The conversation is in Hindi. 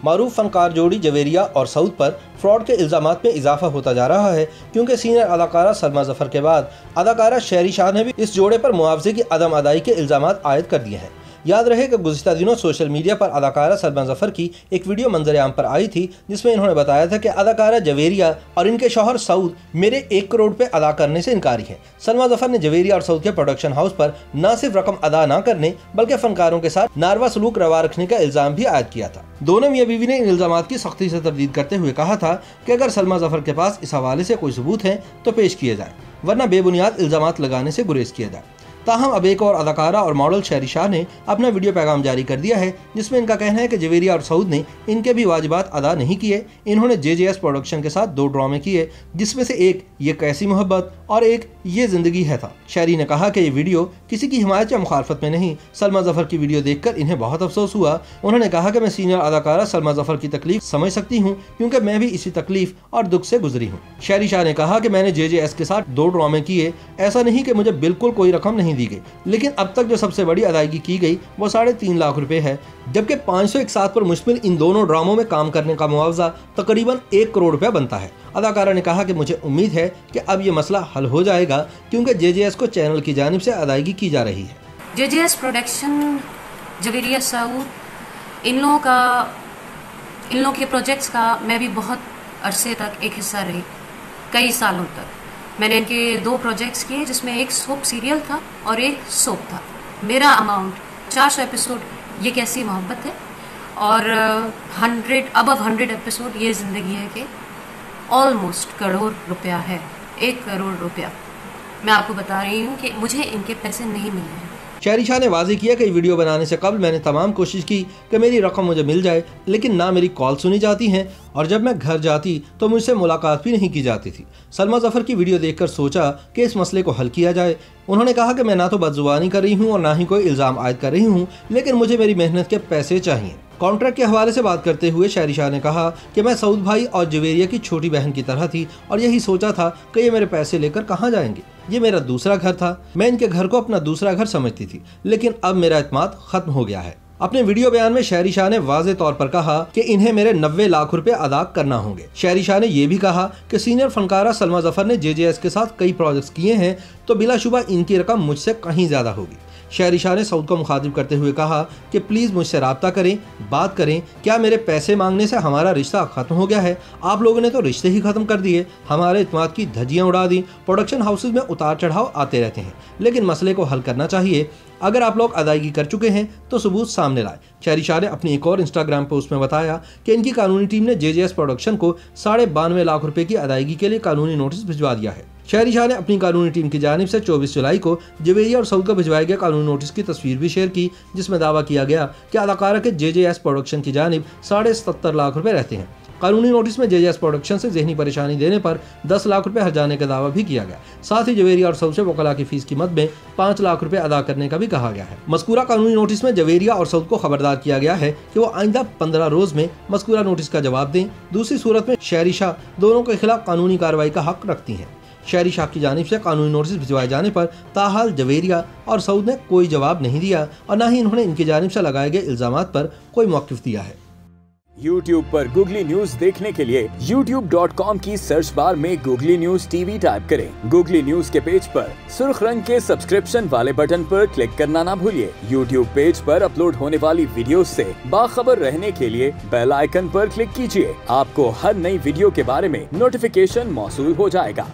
मारूफ फनकार जोड़ी जवेरिया और सऊद पर फ्रॉड के इल्जामात में इजाफा होता जा रहा है, क्योंकि सीनियर अदाकारा सलमा जफर के बाद अदाकारा शहरी शाह ने भी इस जोड़े पर मुआवजे की अदम अदाई के इल्जामात आयद कर दिए हैं। याद रहे कि गुज़िश्ता दिनों सोशल मीडिया पर अदाकारा सलमा जफर की एक वीडियो मंजर-ए-आम पर आई थी, जिसमें इन्होंने बताया था कि अदाकारा जवेरिया और इनके शौहर सऊद मेरे 1 करोड़ रुपए अदा करने से इनकारी हैं। सलमा जफर ने जवेरिया और सऊद के प्रोडक्शन हाउस पर न सिर्फ रकम अदा न करने बल्कि फनकारों के साथ नारवा सलूक रवा रखने का इल्जाम भी आयद किया था। दोनों मियां बीवी ने इन इल्जामात की सख्ती से तरदीद करते हुए कहा था कि अगर सलमा जफर के पास इस हवाले से कोई सबूत है तो पेश किए जाए, वरना बेबुनियाद इल्जामात लगाने से गुरेज किया जाए। ताहम अब एक और अदाकारा और मॉडल शहरी शाह ने अपना वीडियो पैगाम जारी कर दिया है, जिसमें इनका कहना है कि जवेरिया और सऊद ने इनके भी वाजिबात अदा नहीं किए। इन्होंने JJS प्रोडक्शन के साथ 2 ड्रामे किए, जिसमें से एक ये कैसी मोहब्बत और एक ये जिंदगी है था। शहरी ने कहा कि ये वीडियो किसी की हिमायत या मुखालफत में नहीं, सलमा जफर की वीडियो देखकर इन्हें बहुत अफसोस हुआ। उन्होंने कहा कि मैं सीनियर अदाकारा सलमा जफर की तकलीफ समझ सकती हूँ, क्योंकि मैं भी इसी तकलीफ और दुख से गुजरी हूँ। शहरी शाह ने कहा कि मैंने JJS के साथ 2 ड्रामे किए, ऐसा नहीं कि मुझे बिल्कुल कोई रकम नहीं दी गई, लेकिन अब तक जो सबसे बड़ी अदायगी की गई वो 3.5 लाख रुपए है, जबकि 501 पर मुश्तमिल इन दोनों ड्रामों में काम करने का मुआवजा तकरीबन 1 करोड़ रुपया बनता है। अदाकारा ने कहा कि मुझे उम्मीद है कि अब ये मसला हल हो जाएगा, क्योंकि JJS को चैनल की जानिब से अदायगी की जा रही है। JJS प्रोडक्शन, जवेरिया, सऊद, इन लोगों के प्रोजेक्ट्स का मैं भी बहुत अरसे तक एक हिस्सा रही, कई सालों तक। मैंने इनके 2 प्रोजेक्ट्स किए, जिसमें एक सोप सीरियल था और एक सोप था। मेरा अमाउंट 400 एपिसोड ये कैसी मोहब्बत है और 100 एपिसोड ये ज़िंदगी है कि ऑलमोस्ट करोड़ रुपया है, 1 करोड़ रुपया। मैं आपको बता रही हूँ कि मुझे इनके पैसे नहीं मिले हैं। शहरी शाह ने वाज़ेह किया कि वीडियो बनाने से कबल मैंने तमाम कोशिश की कि मेरी रकम मुझे मिल जाए, लेकिन ना मेरी कॉल सुनी जाती हैं और जब मैं घर जाती तो मुझसे मुलाकात भी नहीं की जाती थी। सलमा जफर की वीडियो देखकर सोचा कि इस मसले को हल किया जाए। उन्होंने कहा कि मैं ना तो बदजुबानी कर रही हूँ और ना ही कोई इल्ज़ाम आयद कर रही हूँ, लेकिन मुझे मेरी मेहनत के पैसे चाहिए। कॉन्ट्रैक्ट के हवाले से बात करते हुए शहरी शाह ने कहा कि मैं सऊद भाई और जवेरिया की छोटी बहन की तरह थी और यही सोचा था कि ये मेरे पैसे लेकर कहाँ जाएंगे। ये मेरा दूसरा घर था, मैं इनके घर को अपना दूसरा घर समझती थी, लेकिन अब मेरा एतमाद खत्म हो गया है। अपने वीडियो बयान में शहरी शाह ने वाज़े तौर पर कहा कि इन्हें मेरे 90 लाख रुपए अदा करना होंगे। शहरी शाह ने यह भी कहा कि सीनियर फनकारा सलमा जफर ने JJS के साथ कई प्रोजेक्ट्स किए हैं, तो बिलाशुबा इनकी रकम मुझसे कहीं ज्यादा होगी। शहरी शाह ने सऊद को मुखातिब करते हुए कहा कि प्लीज़ मुझसे रब्ता करें, बात करें। क्या मेरे पैसे मांगने से हमारा रिश्ता ख़त्म हो गया है? आप लोगों ने तो रिश्ते ही ख़त्म कर दिए, हमारे इत्मीनान की धज्जियाँ उड़ा दी। प्रोडक्शन हाउसेज में उतार चढ़ाव आते रहते हैं, लेकिन मसले को हल करना चाहिए। अगर आप लोग अदायगी कर चुके हैं तो सबूत सामने लाए। शहरी शाह ने अपनी एक और इंस्टाग्राम पोस्ट में बताया कि इनकी कानूनी टीम ने JJS प्रोडक्शन को 92.5 लाख रुपए की अदायगी के लिए कानूनी नोटिस भिजवा दिया है। शहरी शाह ने अपनी कानूनी टीम की जानिब से 24 जुलाई को जवेरिया और सऊद को भिजवाए गए कानूनी नोटिस की तस्वीर भी शेयर की, जिसमें दावा किया गया कि अदाकारा के JJS प्रोडक्शन की जानिब 77.5 लाख रुपए रहते हैं। कानूनी नोटिस में JJS प्रोडक्शन से ज़हनी परेशानी देने पर 10 लाख रुपए हर्जाने का दावा भी किया गया। साथ ही जवेरिया और सऊद से वकला की फीस की मद में 5 लाख रुपए अदा करने का भी कहा गया है। मज़कूरा कानूनी नोटिस में जवेरिया और सऊद को खबरदार किया गया है कि वो आइंदा 15 रोज में मज़कूरा नोटिस का जवाब दें। दूसरी सूरत में शहरी शाह दोनों के खिलाफ कानूनी कार्रवाई का हक रखती हैं। शहरी शाह की जानिब से कानूनी नोटिस भिजवाए जाने पर ताहाल जवेरिया और सऊद ने कोई जवाब नहीं दिया और न ही इन्होंने इनकी जानिब से लगाए गए इल्जामात पर कोई मौक़िफ़ दिया है। YouTube पर गूगली न्यूज देखने के लिए youtube.com की सर्च बार में गूगली न्यूज TV टाइप करें। गूगली न्यूज के पेज पर सुर्ख रंग के सब्सक्रिप्शन वाले बटन पर क्लिक करना ना भूलिए। YouTube पेज पर अपलोड होने वाली वीडियोस से बाखबर रहने के लिए बेल आइकन पर क्लिक कीजिए। आपको हर नई वीडियो के बारे में नोटिफिकेशन मौसूल हो जाएगा।